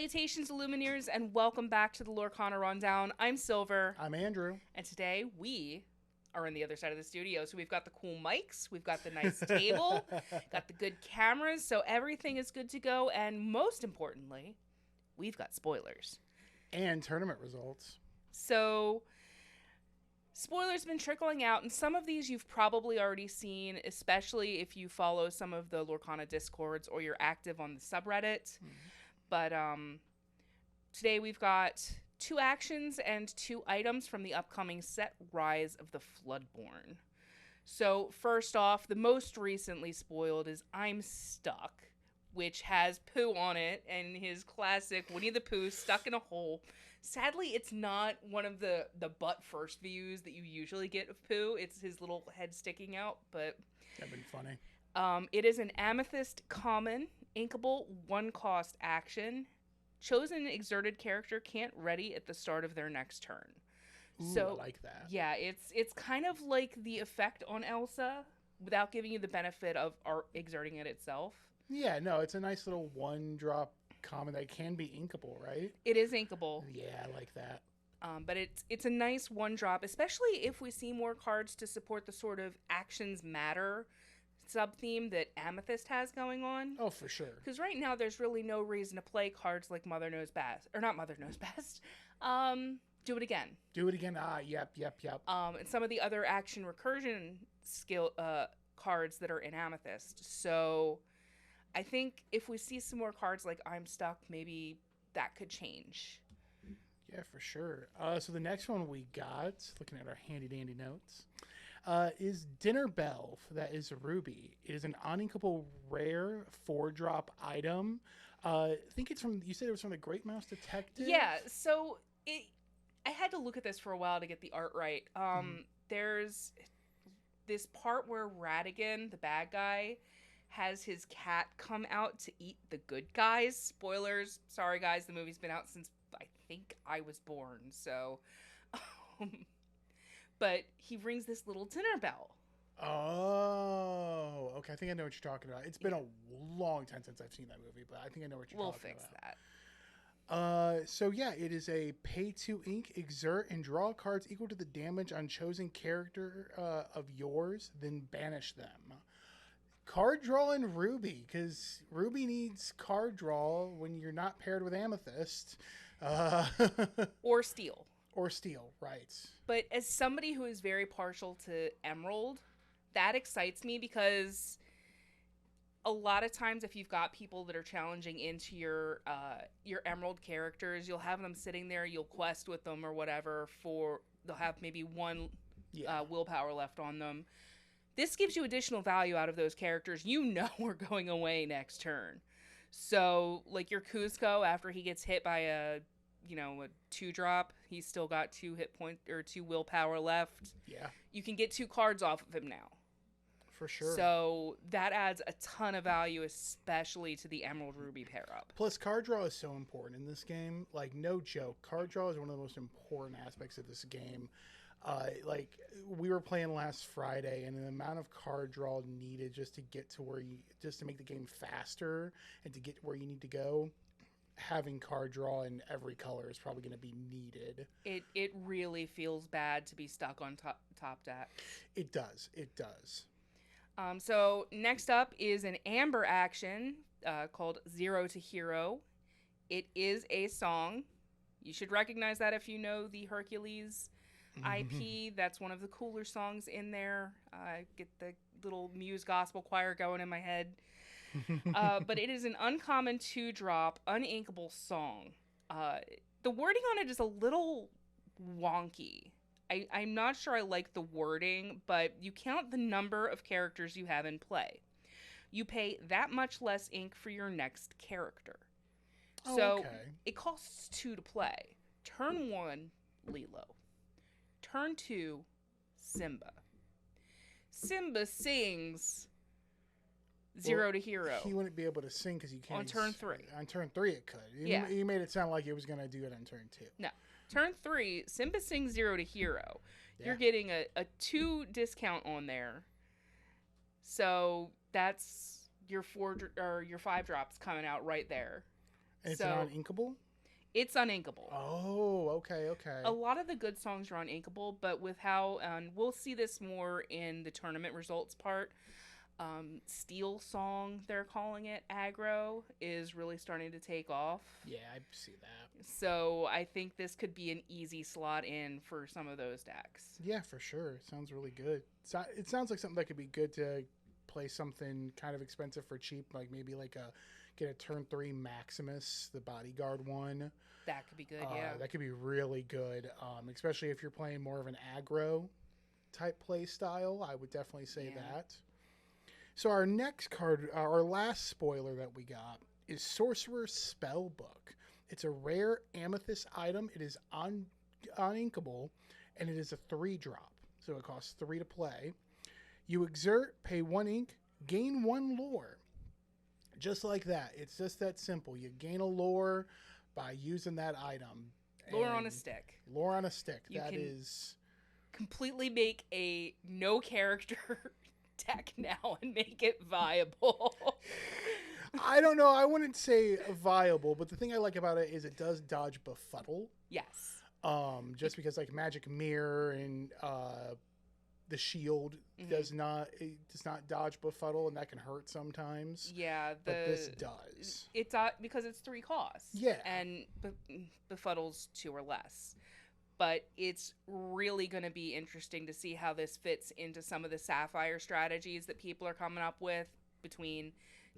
Salutations, Illumineers, and welcome back to the Lorcana Rundown. I'm Silver. I'm Andrew. And today we are on the other side of the studio. So we've got the cool mics, we've got the nice table, got the good cameras, so everything is good to go. And most importantly, we've got spoilers. And tournament results. So spoilers have been trickling out, and some of these you've probably already seen, especially if you follow some of the Lorcana Discords or you're active on the subreddit. But today we've got 2 actions and 2 items from the upcoming set Rise of the Floodborn. So first off, the most recently spoiled is I'm Stuck, which has Pooh on it and his classic Winnie the Pooh stuck in a hole. Sadly, it's not one of the butt first views that you usually get of Pooh. It's his little head sticking out, but That'd been funny. It is an Amethyst common, inkable, 1-cost action. Chosen exerted character can't ready at the start of their next turn. Ooh, So I like that. yeah, it's kind of like the effect on Elsa without giving you the benefit of exerting it itself. Yeah, no, it's a nice little 1-drop common that can be inkable, right? It is inkable. Yeah, I like that. But it's a nice 1-drop, especially if we see more cards to support the sort of actions matter sub-theme that Amethyst has going on. Oh, for sure. Because right now there's really no reason to play cards like Mother Knows Best. Or not Mother Knows Best. Do It Again. Do it again. Yep. And some of the other action recursion skill cards that are in Amethyst. So I think if we see some more cards like I'm Stuck, maybe that could change. Yeah, for sure. So the next one we got, looking at our handy-dandy notes, is Dinner Bell. That is Ruby. It is an uninkable rare 4-drop item. I think it's from, you said it was from the Great Mouse Detective? Yeah, so I had to look at this for a while to get the art right. There's this part where Radigan, the bad guy, has his cat come out to eat the good guys. Spoilers. Sorry, guys. The movie's been out since I think I was born. So, but he rings this little dinner bell. Oh, okay. I think I know what you're talking about. It's been a long time since I've seen that movie, but I think I know what you're talking about. We'll fix that. So yeah, it is a pay to ink, exert, and draw cards equal to the damage on chosen character of yours, then banish them. Card draw in Ruby, because Ruby needs card draw when you're not paired with Amethyst. Or Steel. Or Steel, right. But as somebody who is very partial to Emerald, that excites me because a lot of times if you've got people that are challenging into your Emerald characters, you'll have them sitting there, you'll quest with them or whatever they'll have maybe 1 willpower left on them. This gives you additional value out of those characters you know are going away next turn. So, like your Kuzco, after he gets hit by a 2-drop, he's still got 2 hit points or 2 willpower left. Yeah. You can get 2 cards off of him now. For sure. So that adds a ton of value, especially to the Emerald Ruby pair up. Plus, card draw is so important in this game. Like, no joke. Card draw is one of the most important aspects of this game. Like, we were playing last Friday, and the amount of card draw needed just to get to just to make the game faster and to get where you need to go, having card draw in every color is probably going to be needed. It really feels bad to be stuck on top deck. It does. It does. So next up is an Amber action called Zero to Hero. It is a song. You should recognize that if you know the Hercules IP. That's one of the cooler songs in there. Get the little Muse gospel choir going in my head. But it is an uncommon 2-drop, uninkable song. The wording on it is a little wonky. I'm not sure I like the wording, but you count the number of characters you have in play. You pay that much less ink for your next character. So it costs 2 to play. Turn 1, Lilo. Turn 2, Simba. Simba sings Zero to Hero. He wouldn't be able to sing because you can't. On turn 3. On turn 3 it could. You made it sound like it was going to do it on turn 2. No. Turn 3, Simba sings Zero to Hero. Yeah. You're getting a 2 discount on there. So that's your 4 or your 5 drops coming out right there. And it's So non-inkable? it's uninkable. Oh, okay, okay. A lot of the good songs are uninkable, but with how, and we'll see this more in the tournament results part, Steel Song, they're calling it, aggro, is really starting to take off. Yeah, I see that. So I think this could be an easy slot in for some of those decks. Yeah, for sure. It sounds really good. It sounds like something that could be good to play something kind of expensive for cheap, like maybe get a turn 3 Maximus, the bodyguard one. That could be good, yeah. That could be really good, especially if you're playing more of an aggro type play style. I would definitely say that. So our next card, our last spoiler that we got, is Sorcerer's Spellbook. It's a rare amethyst item. It is uninkable, and it is a 3-drop. So it costs 3 to play. You exert, pay 1 ink, gain 1 lore. Just like that. It's just that simple. You gain a lore by using that item. Lore on a stick. Lore on a stick. You that can is completely make a no character deck now and make it viable. I don't know. I wouldn't say viable, but the thing I like about it is it does dodge befuddle. Yes. Just because like Magic Mirror and the shield does not dodge befuddle, and that can hurt sometimes. Yeah, but this does. It's because it's 3 costs. Yeah, and befuddles 2 or less. But it's really going to be interesting to see how this fits into some of the Sapphire strategies that people are coming up with between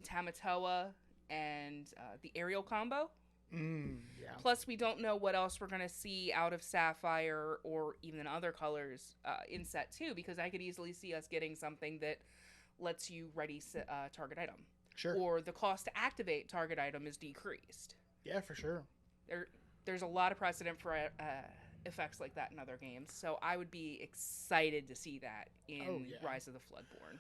Tamatoa and the aerial combo. Yeah. Plus, we don't know what else we're going to see out of Sapphire or even other colors in set 2, because I could easily see us getting something that lets you ready target item. Sure. Or the cost to activate target item is decreased. Yeah, for sure. There's a lot of precedent for effects like that in other games, so I would be excited to see that in Rise of the Floodborn.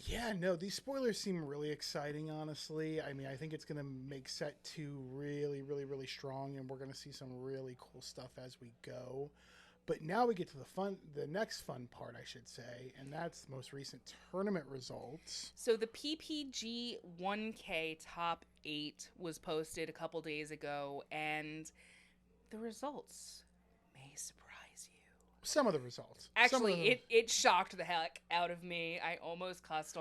Yeah, no, these spoilers seem really exciting, honestly. I mean, I think it's going to make set 2 really, really, really strong, and we're going to see some really cool stuff as we go. But now we get to the next fun part, I should say, and that's the most recent tournament results. So the PPG 1K top 8 was posted a couple days ago, and the results may surprise you. Some of the results. Actually, it shocked the heck out of me. I almost cussed.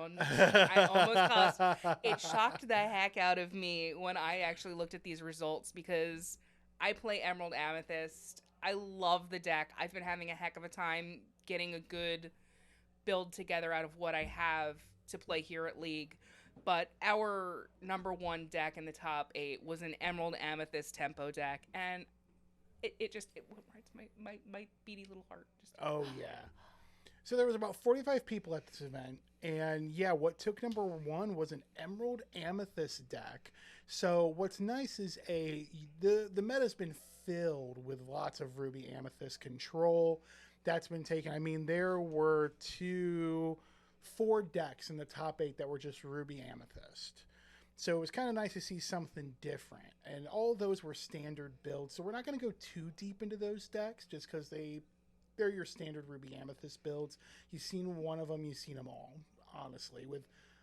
It shocked the heck out of me when I actually looked at these results, because I play Emerald Amethyst. I love the deck. I've been having a heck of a time getting a good build together out of what I have to play here at League. But our number 1 deck in the top 8 was an Emerald Amethyst tempo deck, and it went right to my beady little heart. Oh, yeah. So there was about 45 people at this event, and yeah, what took number 1 was an Emerald Amethyst deck. So what's nice is the meta's been filled with lots of Ruby Amethyst control. That's been taken. I mean, there were 4 decks in the top 8 that were just Ruby Amethyst. So it was kind of nice to see something different. And all those were standard builds. So we're not going to go too deep into those decks just because they're your standard Ruby Amethyst builds. You've seen one of them, you've seen them all, honestly, with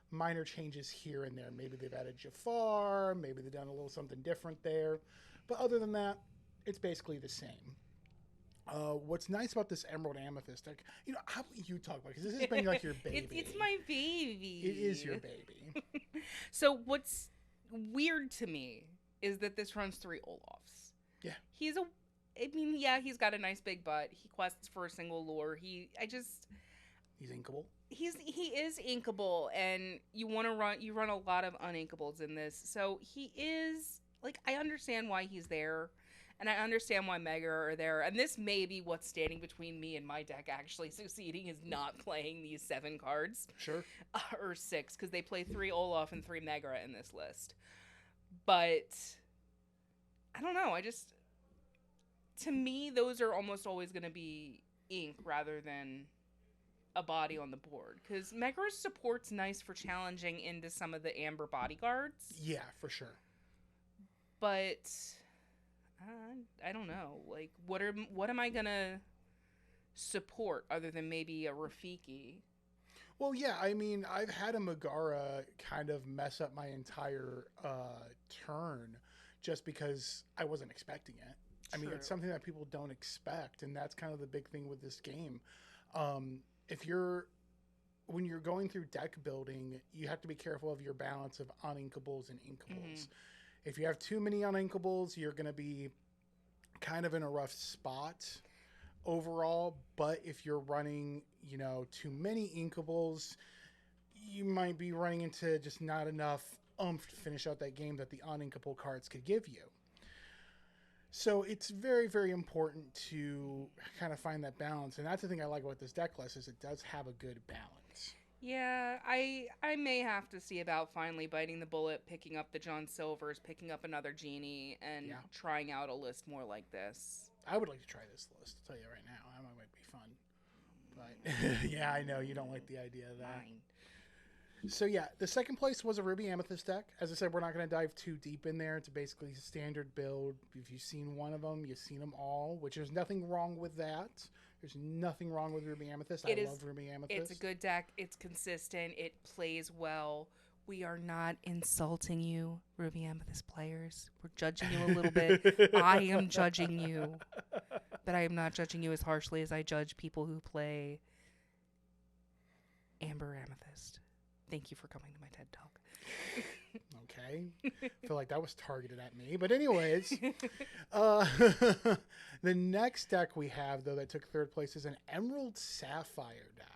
minor changes here and there. Maybe they've added Jafar, maybe they've done a little something different there. But other than that, it's basically the same. What's nice about this Emerald Amethyst deck, how about you talk about it? Because this has been like your baby. It's my baby. It is your baby. So what's weird to me is that this runs 3 Olafs. Yeah. He's got a nice big butt. He quests for a single lure. He's inkable. He is inkable, and you run a lot of uninkables in this. So he is, like, I understand why he's there. And I understand why Mega are there. And this may be what's standing between me and my deck actually succeeding, is not playing these 7 cards. Sure. Or 6, because they play 3 Olaf and 3 Mega in this list. But I don't know. To me, those are almost always going to be ink rather than a body on the board. Because Mega's support's nice for challenging into some of the Amber bodyguards. Yeah, for sure. But I don't know. Like, what am I gonna support other than maybe a Rafiki? Well, yeah, I mean, I've had a Megara kind of mess up my entire turn just because I wasn't expecting it. I mean, it's True. something that people don't expect, and that's kind of the big thing with this game. If you're when you're going through deck building, you have to be careful of your balance of uninkables and inkables. If you have too many uninkables, you're going to be kind of in a rough spot overall. But if you're running, too many inkables, you might be running into just not enough oomph to finish out that game that the uninkable cards could give you. So it's very, very important to kind of find that balance. And that's the thing I like about this deck list is it does have a good balance. Yeah, I may have to see about finally biting the bullet, picking up the John Silvers, picking up another Genie, and Yeah. trying out a list more like this. I would like to try this list. I'll tell you right now. That might be fun. But yeah, I know you don't like the idea of that. Mine. So yeah, the second place was a Ruby Amethyst deck. As I said, we're not going to dive too deep in there. It's basically a standard build. If you've seen one of them, you've seen them all, which there's nothing wrong with that. There's nothing wrong with Ruby Amethyst. I love Ruby Amethyst. It's a good deck. It's consistent. It plays well. We are not insulting you, Ruby Amethyst players. We're judging you a little bit. I am judging you. But I am not judging you as harshly as I judge people who play Amber Amethyst. Thank you for coming to my TED Talk. Okay. I feel like that was targeted at me. But anyways, the next deck we have, though, that took third place is an Emerald Sapphire deck.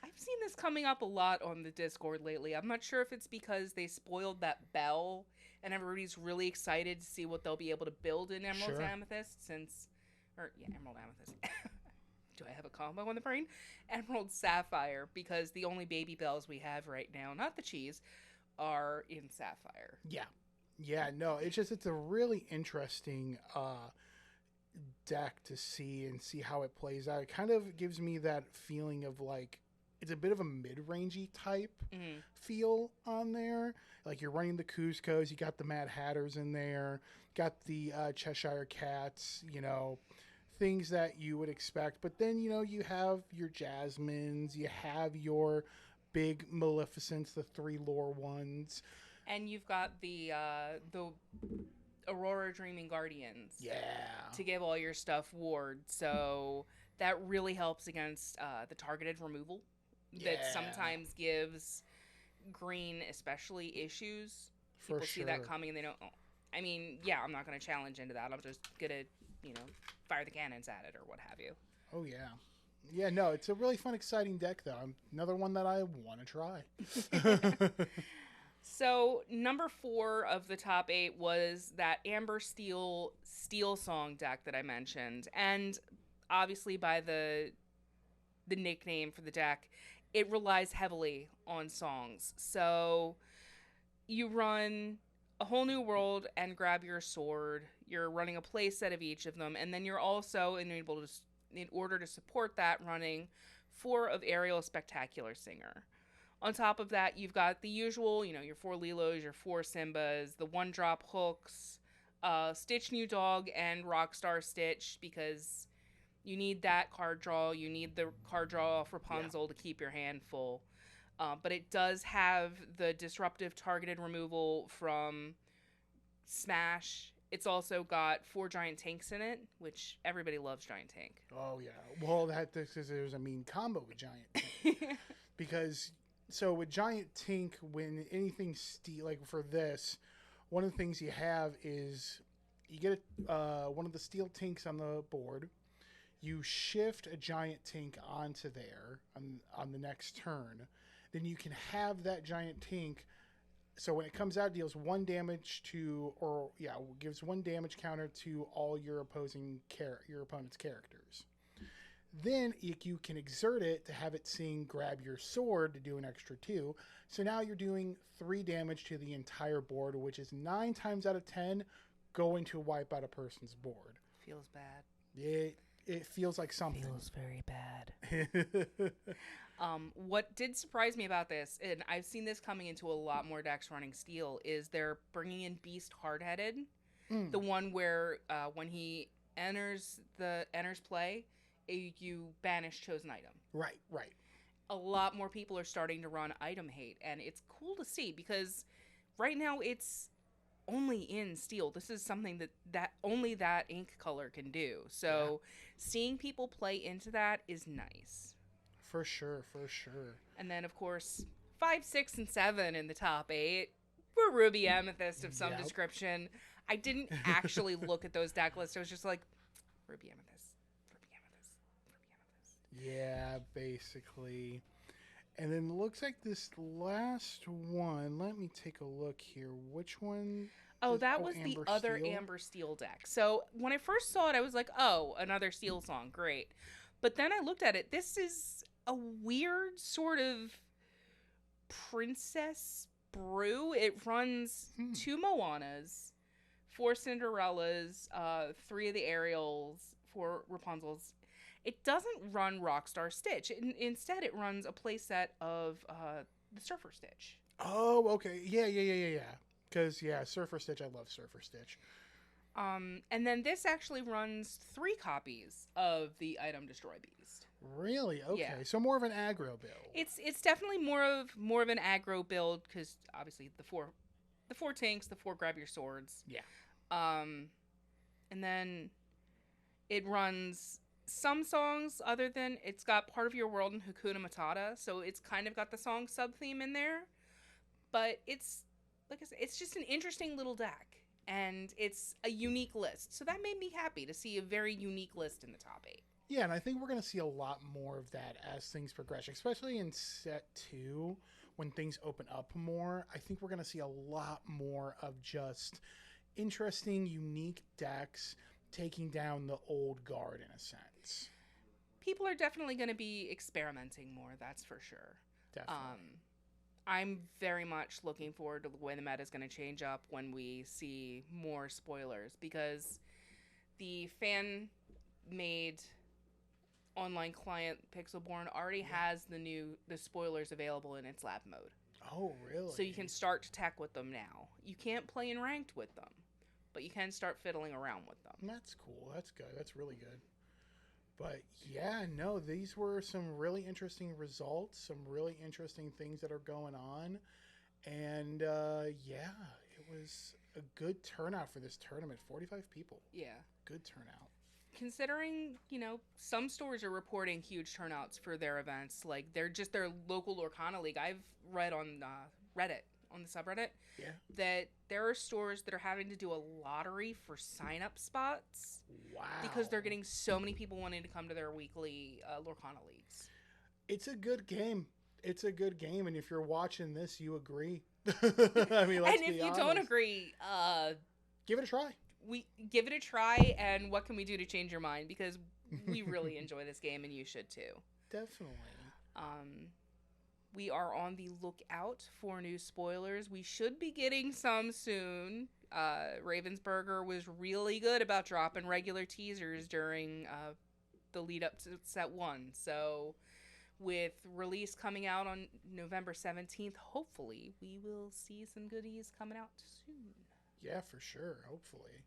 I've seen this coming up a lot on the Discord lately. I'm not sure if it's because they spoiled that bell and everybody's really excited to see what they'll be able to build in Emerald Amethyst Emerald Amethyst. Do I have a combo on the brain? Emerald Sapphire, because the only baby bells we have right now, not the cheese, are in Sapphire. Yeah, no, it's a really interesting deck to see how it plays out. It kind of gives me that feeling of like it's a bit of a mid-rangey type feel on there. Like you're running the Cuscos, you got the Mad Hatters in there, got the Cheshire Cats, things that you would expect. But then, you have your Jasmines, you have your big Maleficents, the 3 lore ones. And you've got the Aurora Dreaming Guardians. Yeah. To give all your stuff ward. So that really helps against the targeted removal. Yeah. That sometimes gives green especially issues. People see that coming and they don't... I mean, yeah, I'm not going to challenge into that. I'm just going to, fire the cannons at it or what have you. Oh, yeah. Yeah, no, it's a really fun, exciting deck, though. Another one that I want to try. So, number 4 of the top 8 was that Amber Steel Song deck that I mentioned. And obviously by the nickname for the deck, it relies heavily on songs. So, you run A Whole New World and Grab Your Sword. You're running a play set of each of them, and then you're also enabled to, in order to support that, running 4 of Ariel Spectacular Singer. On top of that, you've got the usual, your 4 Lilos, your 4 Simbas, the 1-drop hooks, Stitch New Dog, and Rockstar Stitch, because you need that card draw. You need the card draw off Rapunzel to keep your hand full. But it does have the disruptive targeted removal from Smash. It's also got 4 giant tanks in it, which everybody loves giant tank. Oh, yeah. Well, there's a mean combo with giant tank. Because, so with giant tank, when anything steel, like for this, one of the things you have is you get one of the steel tanks on the board. You shift a giant tank onto there on the next turn. Then you can have that giant tank. So when it comes out, deals 1 damage gives 1 damage counter to all your opponent's characters. Then you can exert it to have it sing Grab Your Sword to do an extra 2. So now you're doing 3 damage to the entire board, which is 9 times out of 10 going to wipe out a person's board. Feels bad. It feels like something. Feels very bad. What did surprise me about this, and I've seen this coming into a lot more decks running Steel, is they're bringing in Beast Hardheaded. The one where when he enters play, you banish chosen item. Right. A lot more people are starting to run item hate, and it's cool to see because right now it's only in steel. This is something that only that ink color can do. So seeing people play into that is nice. For sure, for sure. And then, of course, 5, 6, and 7 in the top 8 were Ruby Amethyst of some description. I didn't actually look at those deck lists. I was just like, Ruby Amethyst, Ruby Amethyst, Ruby Amethyst. Yeah, basically. And then it looks like this last one. Let me take a look here. Which one? Oh, that was the other Amber Steel deck. So when I first saw it, I was like, oh, another Steel song. Great. But then I looked at it. This is a weird sort of princess brew. It runs 2 Moanas, 4 Cinderellas, 3 of the Ariels, 4 Rapunzels. It doesn't run Rockstar Stitch. Instead, it runs a playset of the Surfer Stitch. Oh, okay. Yeah. Because, Surfer Stitch, I love Surfer Stitch. And then this actually runs 3 copies of the Item Destroy Beast. Really? Okay. Yeah. So more of an aggro build. It's definitely more of an aggro build because obviously the four tanks, the 4 grab your swords. Yeah. And then it runs some songs other than it's got Part of Your World and Hakuna Matata, so it's kind of got the song sub theme in there. But it's like I said, it's just an interesting little deck. And it's a unique list. So that made me happy to see a very unique list in the top 8. Yeah, and I think we're going to see a lot more of that as things progress, especially in set 2 when things open up more. I think we're going to see a lot more of just interesting, unique decks taking down the old guard in a sense. People are definitely going to be experimenting more, that's for sure. Definitely. I'm very much looking forward to the way the meta is going to change up when we see more spoilers, because the fan-made online client Pixelborn already has the spoilers available in its lab mode. Oh, really? So you can start to tech with them now. You can't play in ranked with them, but you can start fiddling around with them. That's cool. That's good. That's really good. But yeah, no, these were some really interesting results, some really interesting things that are going on. And it was a good turnout for this tournament. 45 people. Yeah. Good turnout. Considering, some stores are reporting huge turnouts for their events, like their local Lorcana League. I've read on Reddit, on the subreddit, that there are stores that are having to do a lottery for sign-up spots. Wow. Because they're getting so many people wanting to come to their weekly Lorcana Leagues. It's a good game. It's a good game, and if you're watching this, you agree. I mean, let's be honest. And if you don't agree, give it a try. We give it a try, and what can we do to change your mind? Because we really enjoy this game, and you should too. Definitely. We are on the lookout for new spoilers. We should be getting some soon. Ravensburger was really good about dropping regular teasers during the lead up to set 1. So with release coming out on November 17th, hopefully we will see some goodies coming out soon. Yeah, for sure. Hopefully.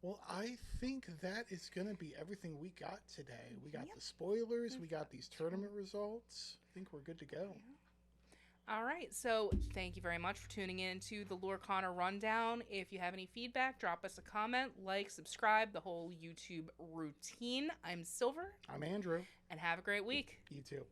Well, I think that is going to be everything we got today. We got the spoilers. We got these tournament results. I think we're good to go. All right. So thank you very much for tuning in to the Lorcana Rundown. If you have any feedback, drop us a comment, like, subscribe, the whole YouTube routine. I'm Silver. I'm Andrew. And have a great week. You too.